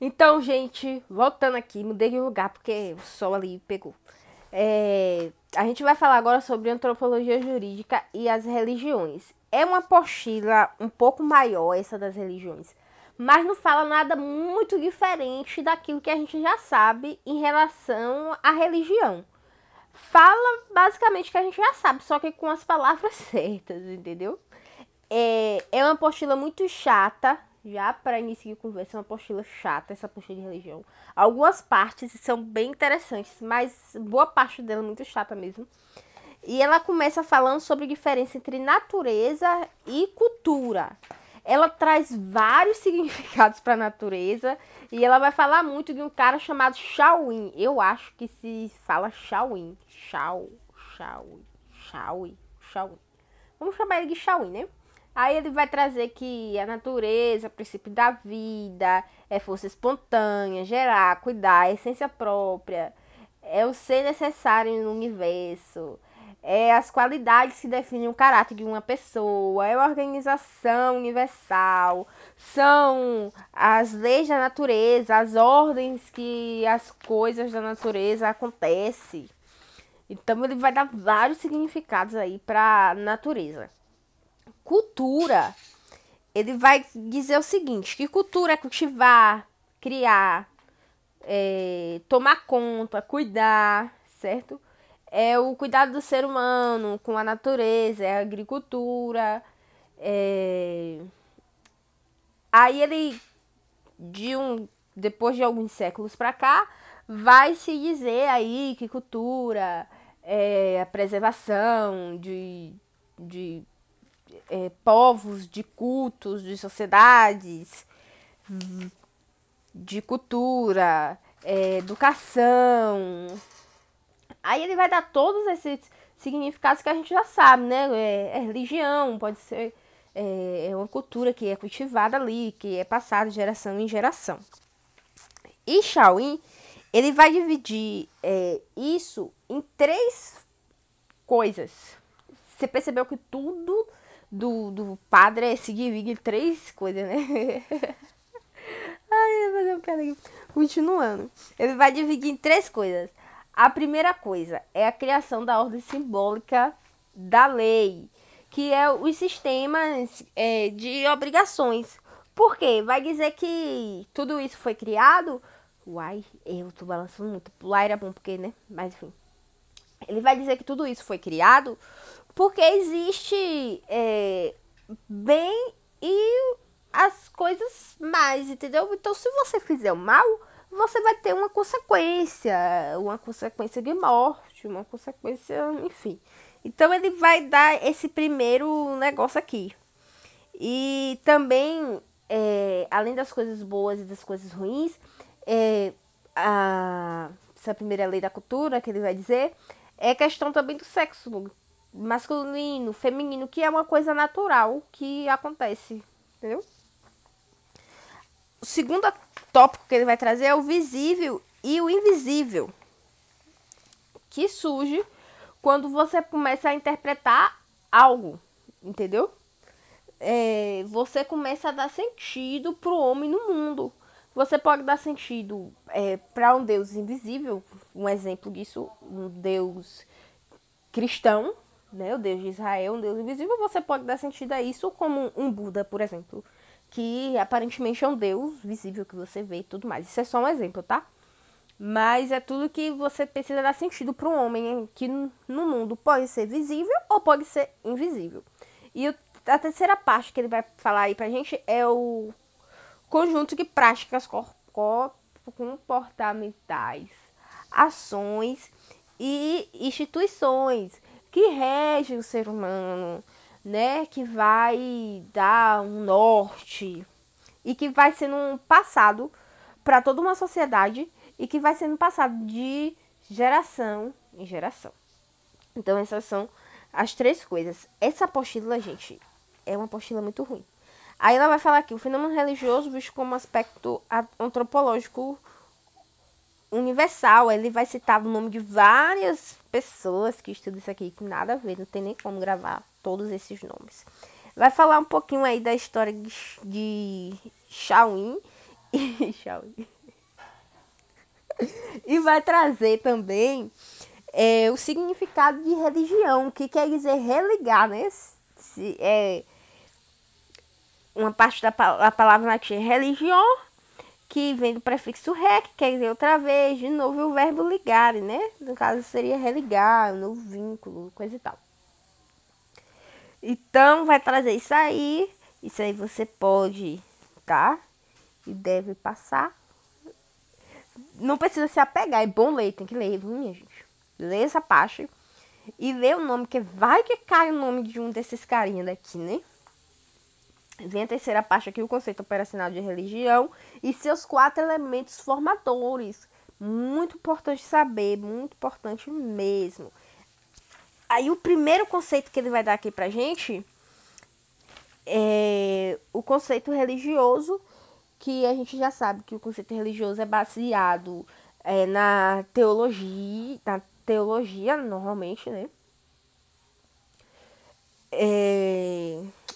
Então, gente, voltando aqui, mudei de lugar porque o sol ali pegou. A gente vai falar agora sobre antropologia jurídica e as religiões. É uma apostila um pouco maior, essa das religiões, mas não fala nada muito diferente daquilo que a gente já sabe em relação à religião. Fala basicamente o que a gente já sabe, só que com as palavras certas, entendeu? É uma apostila muito chata, já para início de conversa, é uma apostila chata, essa apostila de religião. Algumas partes são bem interessantes, mas boa parte dela é muito chata mesmo. E ela começa falando sobre a diferença entre natureza e cultura. Ela traz vários significados para a natureza e ela vai falar muito de um cara chamado Shaolin. Eu acho que se fala Shaolin. Shaolin. Vamos chamar ele de Shaolin, né? Aí ele vai trazer que a natureza, o princípio da vida, é força espontânea, gerar, cuidar, é essência própria, é o ser necessário no universo, é as qualidades que definem o caráter de uma pessoa, é a organização universal, são as leis da natureza, as ordens que as coisas da natureza acontecem. Então ele vai dar vários significados aí para natureza. Cultura, ele vai dizer o seguinte, que cultura é cultivar, criar, tomar conta, cuidar, certo? É o cuidado do ser humano com a natureza, é a agricultura. Aí ele, depois de alguns séculos para cá, vai se dizer aí que cultura é a preservação de povos, de cultos, de sociedades, de cultura, educação. Aí ele vai dar todos esses significados que a gente já sabe, né? Religião, pode ser uma cultura que é cultivada ali, que é passada de geração em geração. E Shaolin, ele vai dividir isso em três coisas. Você percebeu que tudo do padre se divide em três coisas, né? Ai, eu vou fazer um piada aqui. Continuando. Ele vai dividir em três coisas. A primeira coisa é a criação da ordem simbólica da lei, que é os sistemas de obrigações. Por quê? Vai dizer que tudo isso foi criado. Uai, eu tô balançando muito. Lá era bom porque, né? Mas enfim. Ele vai dizer que tudo isso foi criado porque existe bem e as coisas mais, entendeu? Então, se você fizer o mal, você vai ter uma consequência de morte, uma consequência, enfim. Então, ele vai dar esse primeiro negócio aqui. E também, além das coisas boas e das coisas ruins, essa primeira lei da cultura que ele vai dizer é questão também do sexo masculino, feminino, que é uma coisa natural que acontece, entendeu? O segundo tópico que ele vai trazer é o visível e o invisível, que surge quando você começa a interpretar algo, entendeu? Você começa a dar sentido pro homem no mundo. Você pode dar sentido para um Deus invisível, um exemplo disso, um Deus cristão, né? O Deus de Israel, um Deus invisível. Você pode dar sentido a isso como um Buda, por exemplo, que aparentemente é um Deus visível que você vê e tudo mais. Isso é só um exemplo, tá? Mas é tudo que você precisa dar sentido para um homem que no mundo pode ser visível ou pode ser invisível. E a terceira parte que ele vai falar aí pra gente é o conjunto de práticas comportamentais, ações e instituições que regem o ser humano, né? Que vai dar um norte e que vai sendo passado para toda uma sociedade e que vai sendo passado de geração em geração. Então essas são as três coisas. Essa apostila, gente, é uma apostila muito ruim. Aí ela vai falar aqui, o fenômeno religioso visto como aspecto antropológico universal. Ele vai citar o nome de várias pessoas que estudam isso aqui, que nada a ver, não tem nem como gravar todos esses nomes. Vai falar um pouquinho aí da história de Shaolin E vai trazer também o significado de religião, que quer dizer religar, né? Uma parte da palavra latim é religião, que vem do prefixo re, que quer dizer outra vez, de novo, e o verbo ligar, né? No caso seria religar, um novo vínculo, coisa e tal. Então, vai trazer isso aí você pode, tá? E deve passar. Não precisa se apegar, é bom ler, tem que ler, viu, minha gente? Lê essa parte e lê o nome, que vai que cai o nome de um desses carinha daqui, né? Vem a terceira parte aqui, o conceito operacional de religião e seus 4 elementos formadores. Muito importante saber, muito importante mesmo. Aí o primeiro conceito que ele vai dar aqui pra gente é o conceito religioso, que a gente já sabe que o conceito religioso é baseado na teologia normalmente, né?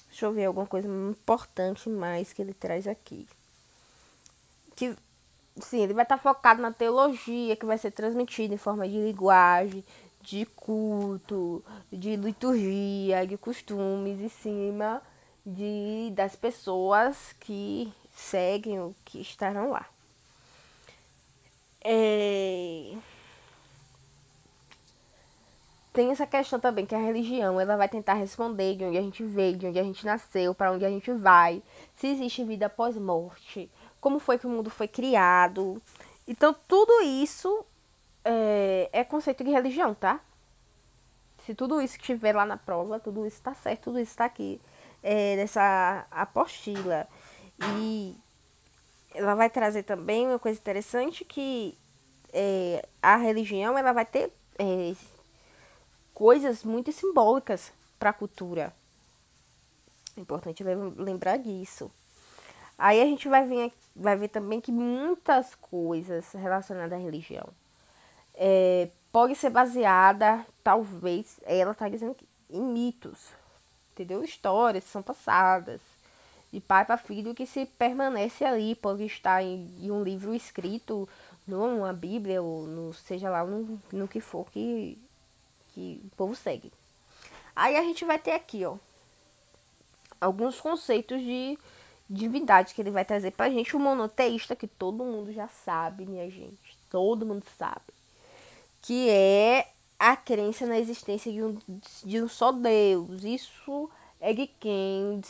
Deixa eu ver alguma coisa importante mais que ele traz aqui. Que, sim, ele vai estar focado na teologia, que vai ser transmitida em forma de linguagem, de culto, de liturgia, de costumes, em cima das pessoas que seguem ou que estarão lá. Tem essa questão também que a religião ela vai tentar responder de onde a gente veio, de onde a gente nasceu, para onde a gente vai, se existe vida após morte, como foi que o mundo foi criado. Então tudo isso é conceito de religião, tá? Se tudo isso que tiver lá na prova, tudo isso está certo, tudo isso está aqui nessa apostila. E ela vai trazer também uma coisa interessante que a religião ela vai ter coisas muito simbólicas para a cultura. É importante lembrar disso. Aí a gente vai ver também que muitas coisas relacionadas à religião pode ser baseada, talvez, ela está dizendo aqui, em mitos, entendeu? Histórias que são passadas de pai para filho que se permanece ali, pode estar em um livro escrito, numa Bíblia ou seja lá no que for que o povo segue. Aí a gente vai ter aqui, ó, alguns conceitos de divindade que ele vai trazer pra gente. O monoteísta, que todo mundo já sabe, minha gente, todo mundo sabe, que é a crença na existência de um só Deus. Isso é de quem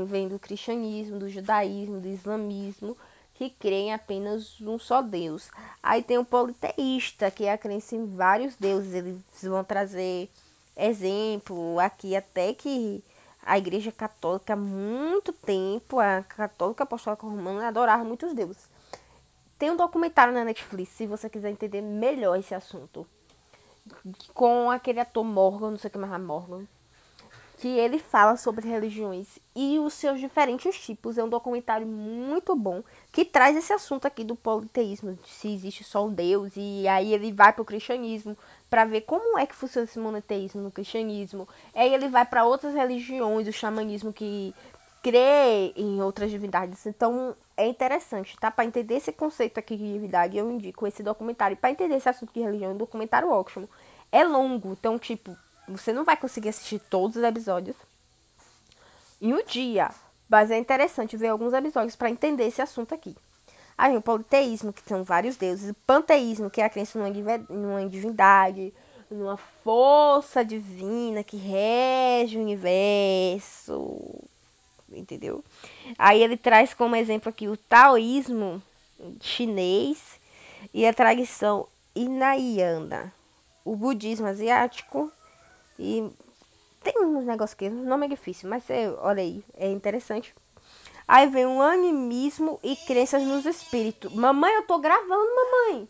vem do cristianismo, do judaísmo, do islamismo, que creem apenas um só Deus. Aí tem o politeísta, que é a crença em vários deuses. Eles vão trazer exemplo aqui até que a Igreja Católica, há muito tempo, a Católica Apostólica Romana adorava muitos deuses. Tem um documentário na Netflix, se você quiser entender melhor esse assunto, com aquele ator Morgan, não sei o que mais é Morgan, que ele fala sobre religiões e os seus diferentes tipos. É um documentário muito bom que traz esse assunto aqui do politeísmo, se existe só um Deus, e aí ele vai para o cristianismo para ver como é que funciona esse monoteísmo no cristianismo. Aí ele vai para outras religiões, o xamanismo que crê em outras divindades. Então é interessante, tá? Para entender esse conceito aqui de divindade, eu indico esse documentário. Para entender esse assunto de religião, é um documentário ótimo. É longo, então tipo, você não vai conseguir assistir todos os episódios em um dia, mas é interessante ver alguns episódios para entender esse assunto aqui. Aí o politeísmo, que são vários deuses, o panteísmo, que é a crença numa divindade, numa força divina que rege o universo, entendeu? Aí ele traz como exemplo aqui o taoísmo chinês e a tradição hinayana, o budismo asiático. E tem uns negócios que o nome é difícil, mas você olha aí, é interessante. Aí vem o animismo e crenças nos espíritos. Mamãe, eu tô gravando, mamãe.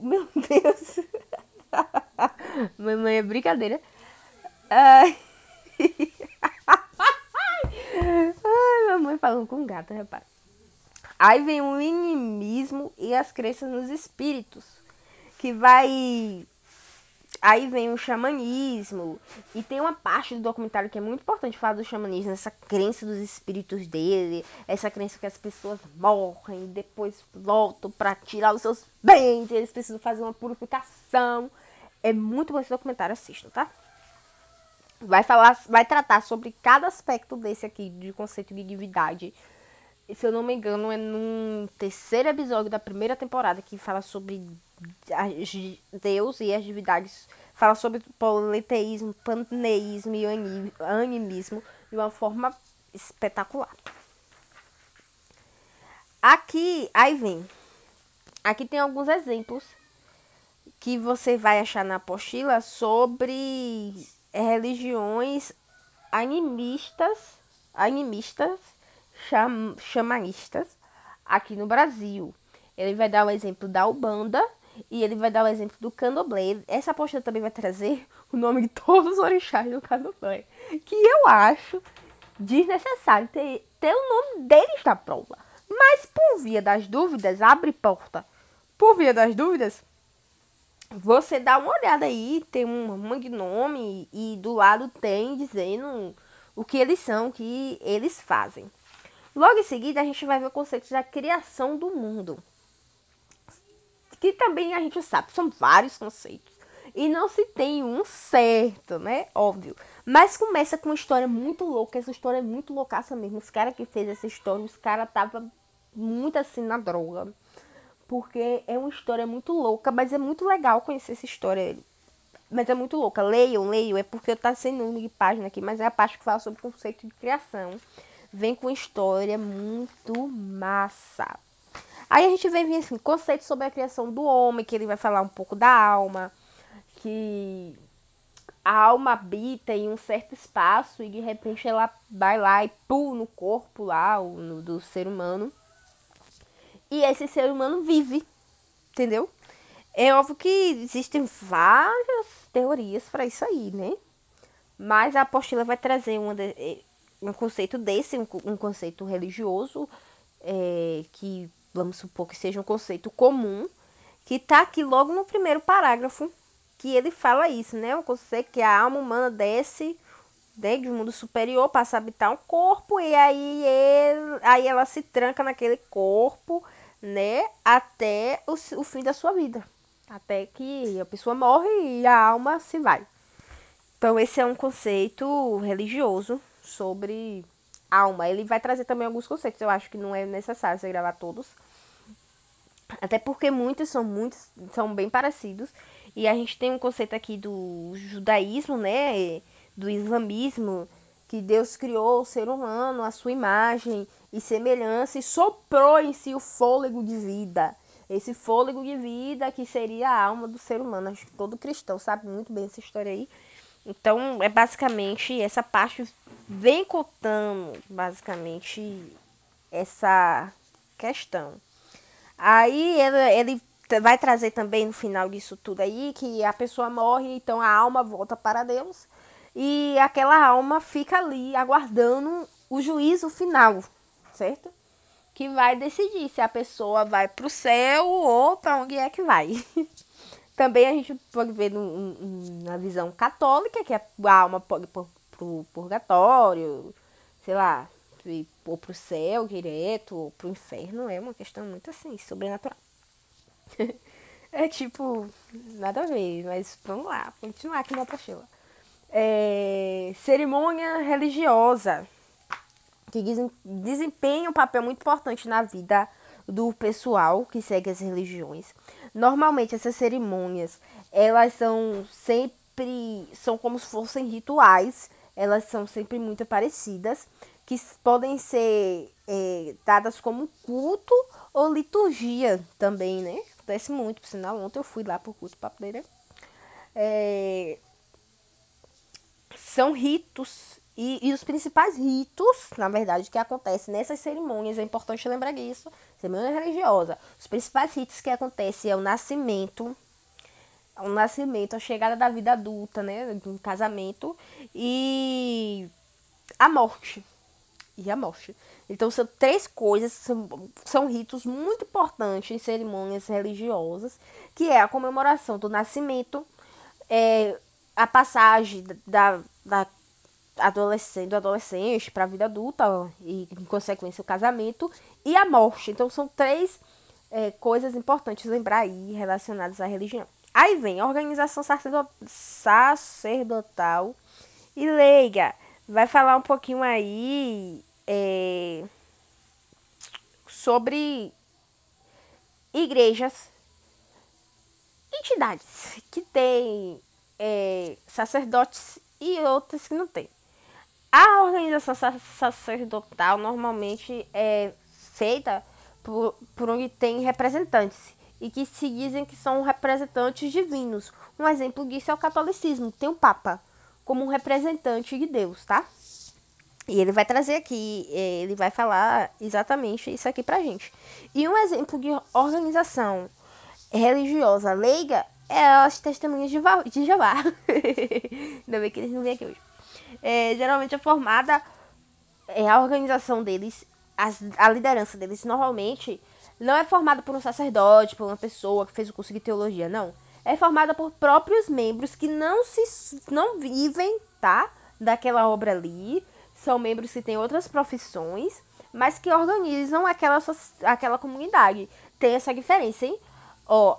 Meu Deus. Mamãe, é brincadeira. Ai, mamãe falando com gato, rapaz. Aí vem o animismo e as crenças nos espíritos, que vai Aí vem o xamanismo, e tem uma parte do documentário que é muito importante falar do xamanismo, essa crença dos espíritos dele, essa crença que as pessoas morrem e depois voltam para tirar os seus bens, eles precisam fazer uma purificação. É muito bom esse documentário, assistam, tá? Vai tratar sobre cada aspecto desse aqui, de conceito de divindade. E, se eu não me engano, é no terceiro episódio da primeira temporada que fala sobre Deus e as divindades. Fala sobre politeísmo, panteísmo e animismo de uma forma espetacular. Aí vem. Aqui tem alguns exemplos que você vai achar na apostila sobre religiões animistas, xamanistas aqui no Brasil. Ele vai dar o exemplo da Umbanda e ele vai dar o exemplo do Candomblé. Essa apostila também vai trazer o nome de todos os orixás do Candomblé, que eu acho desnecessário ter o nome deles na prova. Mas por via das dúvidas, abre porta. Por via das dúvidas, você dá uma olhada aí, tem um de nome e do lado tem dizendo o que eles são, o que eles fazem. Logo em seguida, a gente vai ver o conceito da criação do mundo, que também a gente sabe, são vários conceitos. E não se tem um certo, né? Óbvio. Mas começa com uma história muito louca. Essa história é muito loucaça mesmo. Os caras que fez essa história, os caras estavam muito assim na droga. Porque é uma história muito louca, mas é muito legal conhecer essa história. Mas é muito louca. Leiam. É porque eu tá sem número de página aqui, mas é a parte que fala sobre o conceito de criação. Vem com história muito massa. Aí a gente vem assim, conceito sobre a criação do homem, que ele vai falar um pouco da alma, que a alma habita em um certo espaço e de repente ela vai lá e pula no corpo lá, do ser humano. E esse ser humano vive, entendeu? É óbvio que existem várias teorias para isso aí, né? Mas a apostila vai trazer um conceito desse, um conceito religioso, que vamos supor que seja um conceito comum, que tá aqui logo no primeiro parágrafo, que ele fala isso, né? O conceito que a alma humana desce de um mundo superior, passa a habitar um corpo, e aí ela se tranca naquele corpo, né? Até o fim da sua vida. Até que a pessoa morre e a alma se vai. Então, esse é um conceito religioso sobre alma. Ele vai trazer também alguns conceitos. Eu acho que não é necessário você gravar todos. Até porque muitos são bem parecidos. E a gente tem um conceito aqui do judaísmo, né? Do islamismo, que Deus criou o ser humano à sua imagem e semelhança e soprou em si o fôlego de vida. Esse fôlego de vida que seria a alma do ser humano. Acho que todo cristão sabe muito bem essa história aí. Então, é basicamente, essa parte vem contando, basicamente, essa questão. Aí, ele vai trazer também, no final disso tudo aí, que a pessoa morre, então a alma volta para Deus. E aquela alma fica ali, aguardando o juízo final, certo? Que vai decidir se a pessoa vai para o céu ou para onde é que vai. Também a gente pode ver na visão católica, que a alma pode ir pro purgatório, sei lá, ou pro céu direto, ou pro inferno. É uma questão muito assim, sobrenatural. É tipo, nada a ver, mas vamos lá, continuar aqui na apostila. Cerimônia religiosa, que desempenha um papel muito importante na vida do pessoal que segue as religiões. Normalmente essas cerimônias, elas são como se fossem rituais, elas são sempre muito parecidas, que podem ser dadas como culto ou liturgia também, né? Acontece muito, por sinal, ontem eu fui lá pro culto para poder, são ritos. E os principais ritos, na verdade, que acontecem nessas cerimônias, é importante lembrar disso, cerimônia religiosa. Os principais ritos que acontecem é o nascimento, a chegada da vida adulta, né, de um casamento, e a morte. Então, são três coisas, são ritos muito importantes em cerimônias religiosas, que é a comemoração do nascimento, a passagem do adolescente para a vida adulta e, em consequência, o casamento e a morte. Então, são três coisas importantes lembrar aí relacionadas à religião. Aí vem a organização sacerdotal e leiga. Vai falar um pouquinho aí sobre igrejas, entidades que têm sacerdotes e outras que não têm. A organização sacerdotal normalmente é feita por onde tem representantes e que se dizem que são representantes divinos. Um exemplo disso é o catolicismo. Tem o Papa como um representante de Deus, tá? E ele vai trazer aqui, ele vai falar exatamente isso aqui pra gente. E um exemplo de organização religiosa leiga é as testemunhas de Jeová. Ainda bem que eles não vêm aqui hoje. Geralmente é formada, a organização deles, a liderança deles normalmente não é formada por um sacerdote, por uma pessoa que fez o curso de teologia, não. É formada por próprios membros que não vivem, tá, daquela obra ali. São membros que têm outras profissões, mas que organizam aquela comunidade. Tem essa diferença, hein?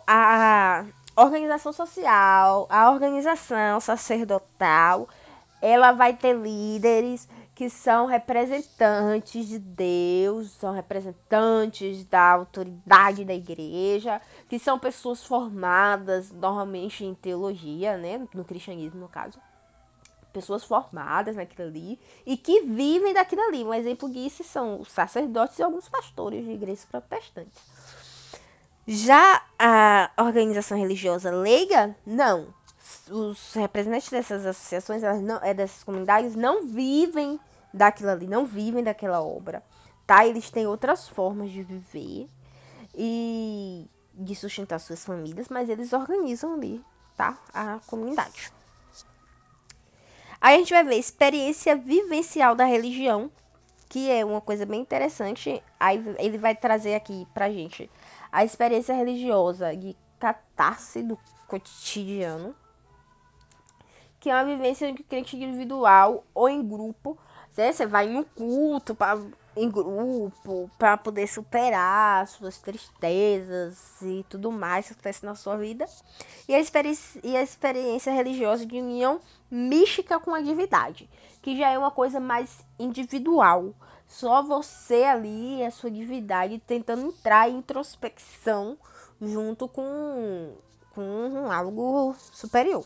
A organização social, a organização sacerdotal, ela vai ter líderes que são representantes de Deus, são representantes da autoridade da igreja, que são pessoas formadas normalmente em teologia, né, no cristianismo no caso. Pessoas formadas naquilo ali e que vivem daquilo ali. Um exemplo disso são os sacerdotes e alguns pastores de igrejas protestantes. Já a organização religiosa leiga, não. Os representantes dessas associações, dessas comunidades, não vivem daquilo ali, não vivem daquela obra, tá? Eles têm outras formas de viver e de sustentar suas famílias, mas eles organizam ali, tá? A comunidade. Aí a gente vai ver experiência vivencial da religião, que é uma coisa bem interessante. Aí ele vai trazer aqui pra gente a experiência religiosa de catarse do cotidiano, que é uma vivência de crente individual ou em grupo. Você vai em um culto em grupo para poder superar suas tristezas e tudo mais que acontece na sua vida. E a experiência religiosa de união mística com a divindade, que já é uma coisa mais individual. Só você ali, a sua divindade, tentando entrar em introspecção junto com algo superior.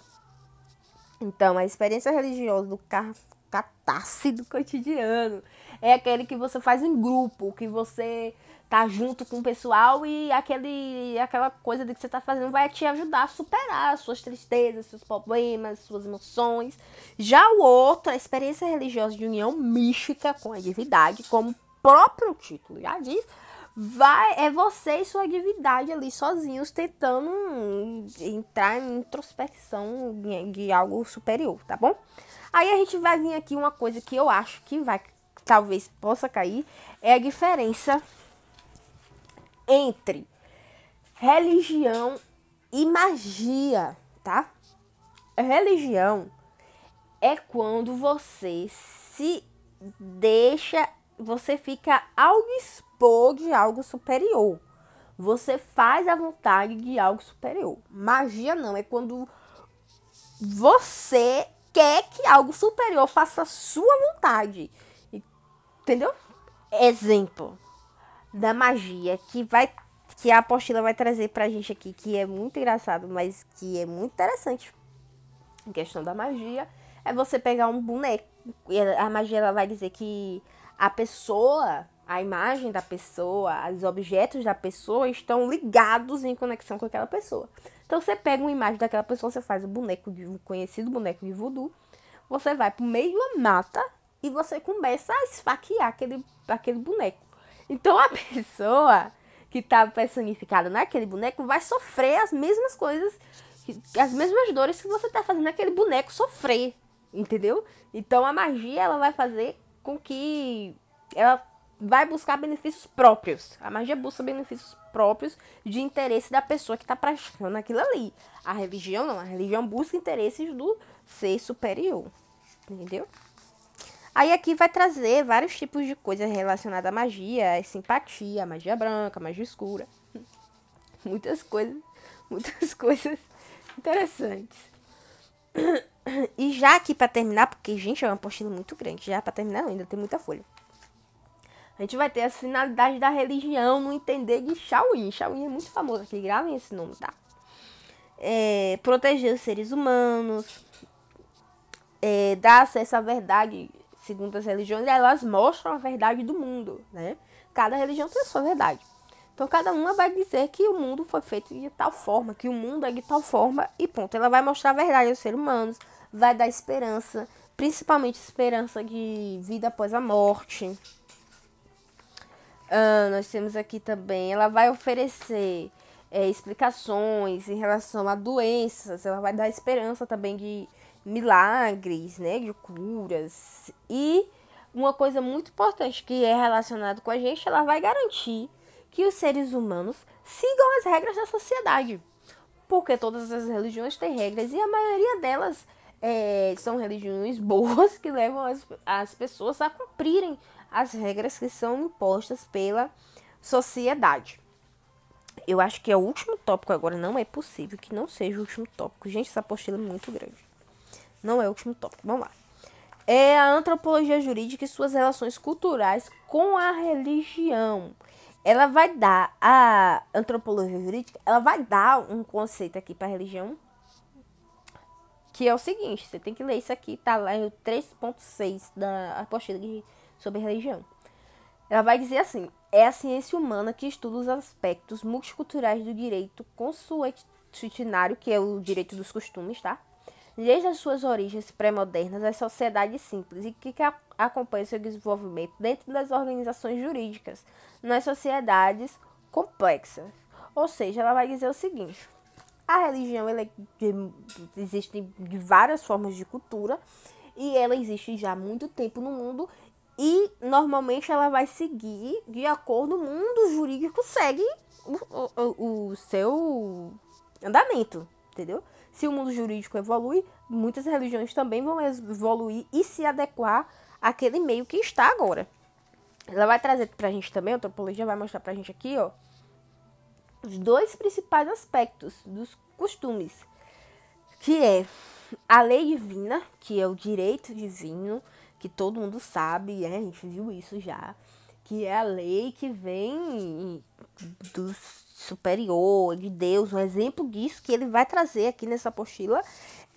Então, a experiência religiosa do catarse do cotidiano é aquele que você faz em grupo, que você tá junto com o pessoal e aquela coisa de que você tá fazendo vai te ajudar a superar suas tristezas, seus problemas, suas emoções. Já o outro, a experiência religiosa de união mística com a divindade, como o próprio título já diz, é você e sua divindade ali sozinhos tentando entrar em introspecção de algo superior, tá bom? Aí a gente vai vir aqui uma coisa que eu acho que talvez possa cair, é a diferença entre religião e magia, tá? Religião é quando você você fica ao dispor de algo superior. Você faz a vontade de algo superior. Magia não, é quando você quer que algo superior faça a sua vontade. Entendeu? Exemplo da magia que a apostila vai trazer pra gente aqui, que é muito engraçado, mas que é muito interessante. A questão da magia é você pegar um boneco. E a magia ela vai dizer que a pessoa, a imagem da pessoa, os objetos da pessoa estão ligados em conexão com aquela pessoa. Então você pega uma imagem daquela pessoa, você faz um conhecido boneco de voodoo, você vai pro meio de uma mata e você começa a esfaquear aquele boneco. Então a pessoa que está personificada naquele boneco vai sofrer as mesmas coisas, as mesmas dores que você está fazendo aquele boneco sofrer, entendeu? Então a magia ela vai fazer com que ela vai buscar benefícios próprios. A magia busca benefícios próprios de interesse da pessoa que está praticando aquilo ali. A religião não. A religião busca interesses do ser superior. Entendeu? Aí aqui vai trazer vários tipos de coisas relacionadas à magia, a simpatia, a magia branca, a magia escura. Muitas coisas interessantes. E já aqui para terminar, porque, gente, é uma apostila muito grande, já para terminar ainda tem muita folha. A gente vai ter as finalidades da religião no entender de Shaolin. Shaolin é muito famoso aqui, gravem esse nome, tá? Proteger os seres humanos, dar acesso à verdade, segundo as religiões, elas mostram a verdade do mundo, né? Cada religião tem a sua verdade. Então, cada uma vai dizer que o mundo foi feito de tal forma, que o mundo é de tal forma e ponto. Ela vai mostrar a verdade aos seres humanos, vai dar esperança, principalmente esperança de vida após a morte. Nós temos aqui também, ela vai oferecer explicações em relação a doenças, ela vai dar esperança também de milagres, né, de curas. E uma coisa muito importante que é relacionada com a gente, ela vai garantir que os seres humanos sigam as regras da sociedade. Porque todas as religiões têm regras e a maioria delas são religiões boas que levam as pessoas a cumprirem as regras que são impostas pela sociedade. Eu acho que é o último tópico agora. Não é possível que não seja o último tópico. Gente, essa apostila é muito grande. Não é o último tópico. Vamos lá. É a antropologia jurídica e suas relações culturais com a religião. Ela vai dar, a antropologia jurídica, ela vai dar um conceito aqui para a religião, que é o seguinte, você tem que ler isso aqui, tá lá no 3.6 da apostila sobre religião. Ela vai dizer assim, é a ciência humana que estuda os aspectos multiculturais do direito consuetudinário, que é o direito dos costumes, tá? Desde as suas origens pré-modernas, as sociedades simples e que acompanham seu desenvolvimento dentro das organizações jurídicas, nas sociedades complexas. Ou seja, ela vai dizer o seguinte, a religião existe de várias formas de cultura e ela existe já há muito tempo no mundo e normalmente ela vai seguir de acordo, o mundo jurídico segue o seu andamento, entendeu? Se o mundo jurídico evolui, muitas religiões também vão evoluir e se adequar àquele meio que está agora. Ela vai trazer pra gente também, a antropologia vai mostrar pra gente aqui, ó, os dois principais aspectos dos costumes, que é a lei divina, que é o direito divino, que todo mundo sabe, a gente viu isso já, que é a lei que vem do superior, de Deus. Um exemplo disso que ele vai trazer aqui nessa apostila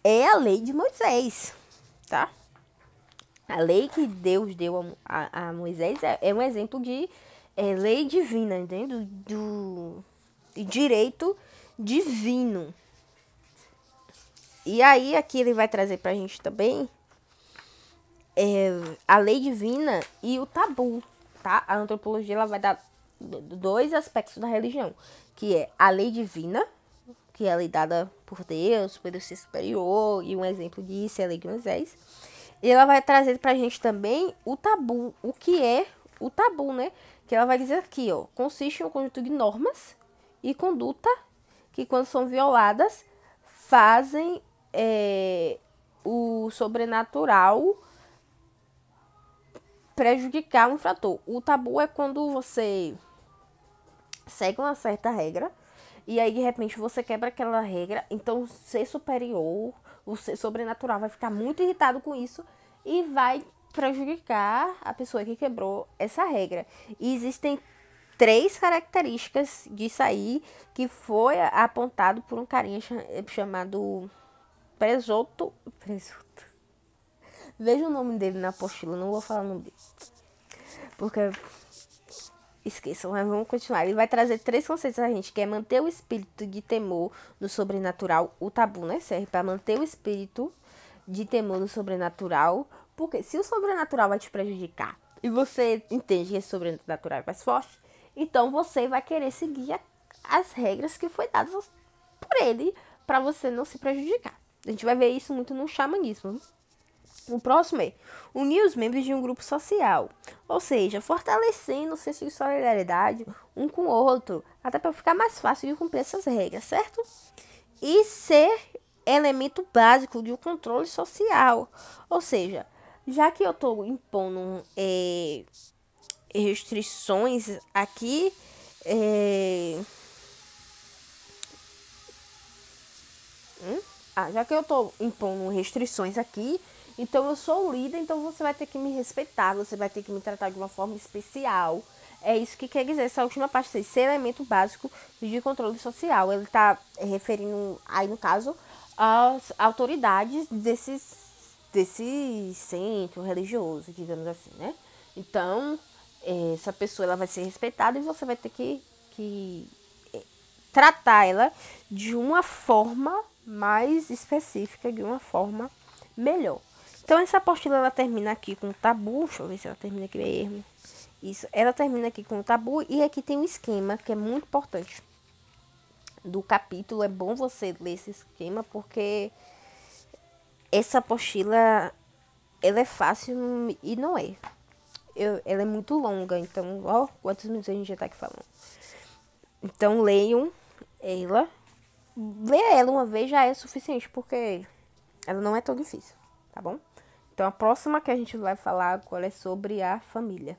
é a lei de Moisés, tá? A lei que Deus deu a Moisés é um exemplo de lei divina, entendeu? Do direito divino. E aí aqui ele vai trazer pra gente também a lei divina e o tabu, tá? A antropologia ela vai dar dois aspectos da religião, que é a lei divina, que é a lei dada por Deus, pelo ser superior, e um exemplo disso é a lei de Moisés. E ela vai trazer pra gente também o tabu. O que é o tabu, né? Que ela vai dizer aqui, ó, consiste em um conjunto de normas e conduta que, quando são violadas, fazem o sobrenatural prejudicar o infrator. O tabu é quando você segue uma certa regra e aí de repente você quebra aquela regra, então o ser superior, o ser sobrenatural vai ficar muito irritado com isso e vai prejudicar a pessoa que quebrou essa regra. E existem 3 características disso aí que foi apontado por um carinha chamado Presoto. Veja o nome dele na apostila, não vou falar o nome dele, porque esqueçam, mas vamos continuar. Ele vai trazer 3 conceitos a gente, que é manter o espírito de temor no sobrenatural. O tabu, né, serve para manter o espírito de temor no sobrenatural, porque se o sobrenatural vai te prejudicar e você entende que esse sobrenatural é mais forte, então você vai querer seguir as regras que foi dadas por ele para você não se prejudicar. A gente vai ver isso muito no xamanismo. O próximo é unir os membros de um grupo social, ou seja, fortalecendo o senso de solidariedade um com o outro, até para ficar mais fácil de cumprir essas regras, certo? E ser elemento básico de um controle social, ou seja, já que eu estou impondo restrições aqui, já que eu estou impondo restrições aqui, então eu sou o líder, então você vai ter que me respeitar, você vai ter que me tratar de uma forma especial. É isso que quer dizer essa última parte, ser elemento básico de controle social. Ele está referindo, aí no caso, às autoridades desse centro religioso, digamos assim, né? Então, essa pessoa ela vai ser respeitada e você vai ter que tratar ela de uma forma mais específica, de uma forma melhor. Então essa apostila ela termina aqui com o tabu, deixa eu ver se ela termina aqui mesmo. Isso, ela termina aqui com o tabu e aqui tem um esquema que é muito importante do capítulo. É bom você ler esse esquema porque essa apostila ela é fácil e não é. Ela é muito longa, então, ó, quantos minutos a gente já tá aqui falando. Então leiam ela. Ler ela uma vez já é suficiente, porque ela não é tão difícil, tá bom? Então a próxima que a gente vai falar agora é sobre a família.